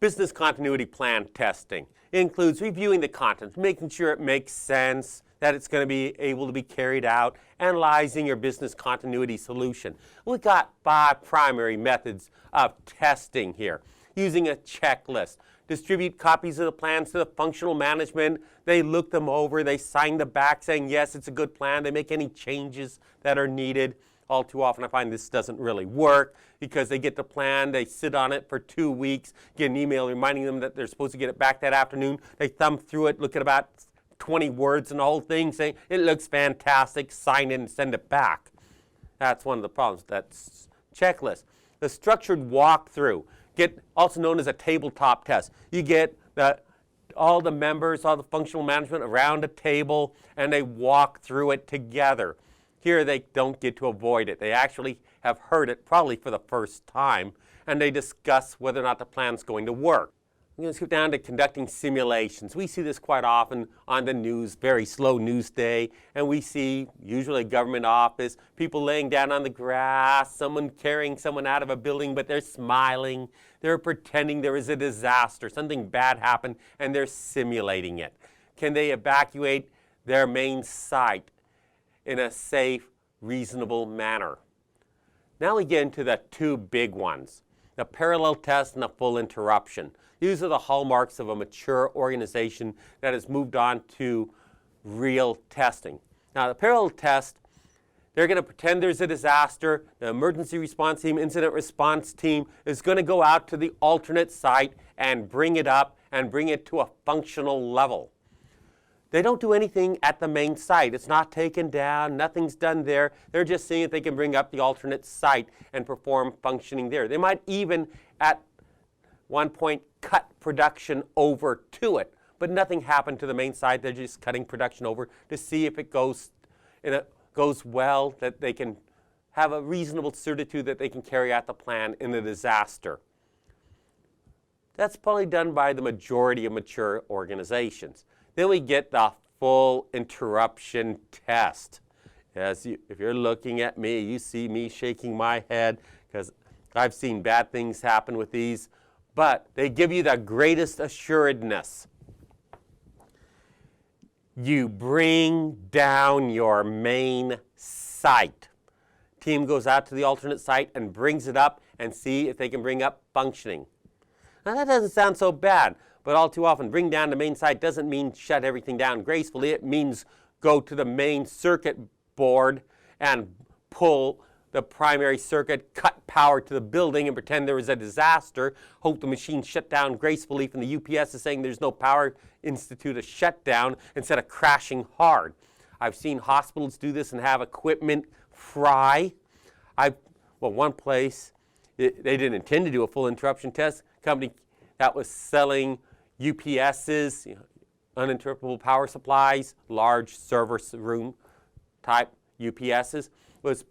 Business continuity plan testing. It includes reviewing the contents, making sure it makes sense, that it's going to be able to be carried out, analyzing your business continuity solution. We've got 5 primary methods of testing here. Using a checklist. Distribute copies of the plans to the functional management. They look them over. They sign the back saying, yes, it's a good plan. They make any changes that are needed. All too often I find this doesn't really work because they get the plan, they sit on it for 2 weeks, get an email reminding them that they're supposed to get it back that afternoon. They thumb through it, look at about 20 words and the whole thing, saying, it looks fantastic, sign it and send it back. That's one of the problems. That's checklist. The structured walkthrough, also known as a tabletop test. You get all the members, all the functional management around a table, and they walk through it together. Here they don't get to avoid it. They actually have heard it probably for the first time, and they discuss whether or not the plan's going to work. I'm going to skip down to conducting simulations. We see this quite often on the news, very slow news day, and we see usually a government office, people laying down on the grass, someone carrying someone out of a building, but they're smiling. They're pretending there is a disaster, something bad happened, and they're simulating it. Can they evacuate their main site in a safe, reasonable manner? Now we get into the 2 big ones, the parallel test and the full interruption. These are the hallmarks of a mature organization that has moved on to real testing. Now the parallel test, they're going to pretend there's a disaster. The emergency response team, incident response team is going to go out to the alternate site and bring it up and bring it to a functional level. They don't do anything at the main site. It's not taken down. Nothing's done there. They're just seeing if they can bring up the alternate site and perform functioning there. They might even, at one point, cut production over to it. But nothing happened to the main site. They're just cutting production over to see if it goes well, that they can have a reasonable certitude that they can carry out the plan in a disaster. That's probably done by the majority of mature organizations. Then we get the full interruption test. If you're looking at me, you see me shaking my head because I've seen bad things happen with these, but they give you the greatest assuredness. You bring down your main site. Team goes out to the alternate site and brings it up and see if they can bring up functioning. Now that doesn't sound so bad. But all too often, bring down the main site doesn't mean shut everything down gracefully. It means go to the main circuit board and pull the primary circuit, cut power to the building and pretend there was a disaster, hope the machine shut down gracefully from the UPS is saying there's no power, institute a shutdown instead of crashing hard. I've seen hospitals do this and have equipment fry. One place, they didn't intend to do a full interruption test. Company that was selling UPSs, uninterruptible power supplies, large server room type UPSs, was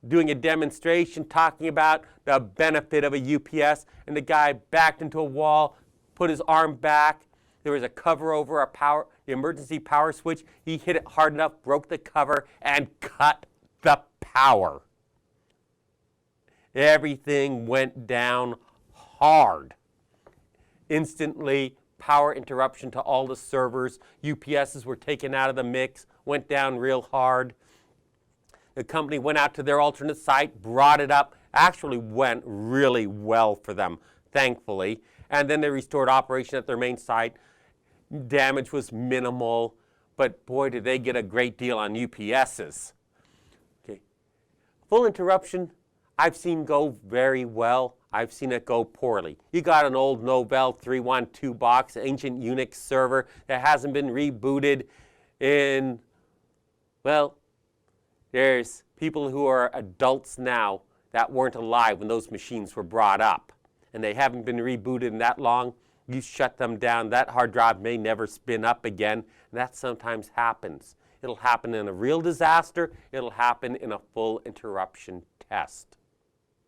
doing a demonstration talking about the benefit of a UPS, and the guy backed into a wall, put his arm back. There was a cover over the emergency power switch. He hit it hard enough, broke the cover, and cut the power. Everything went down hard. Instantly, power interruption to all the servers. UPSs were taken out of the mix, went down real hard. The company went out to their alternate site, brought it up, actually went really well for them, thankfully. And then they restored operation at their main site. Damage was minimal, but boy, did they get a great deal on UPSs. Okay. Full interruption, I've seen go very well. I've seen it go poorly. You got an old Novell 312 box, ancient Unix server that hasn't been rebooted in, well, there's people who are adults now that weren't alive when those machines were brought up. And they haven't been rebooted in that long. You shut them down, that hard drive may never spin up again. And that sometimes happens. It'll happen in a real disaster. It'll happen in a full interruption test.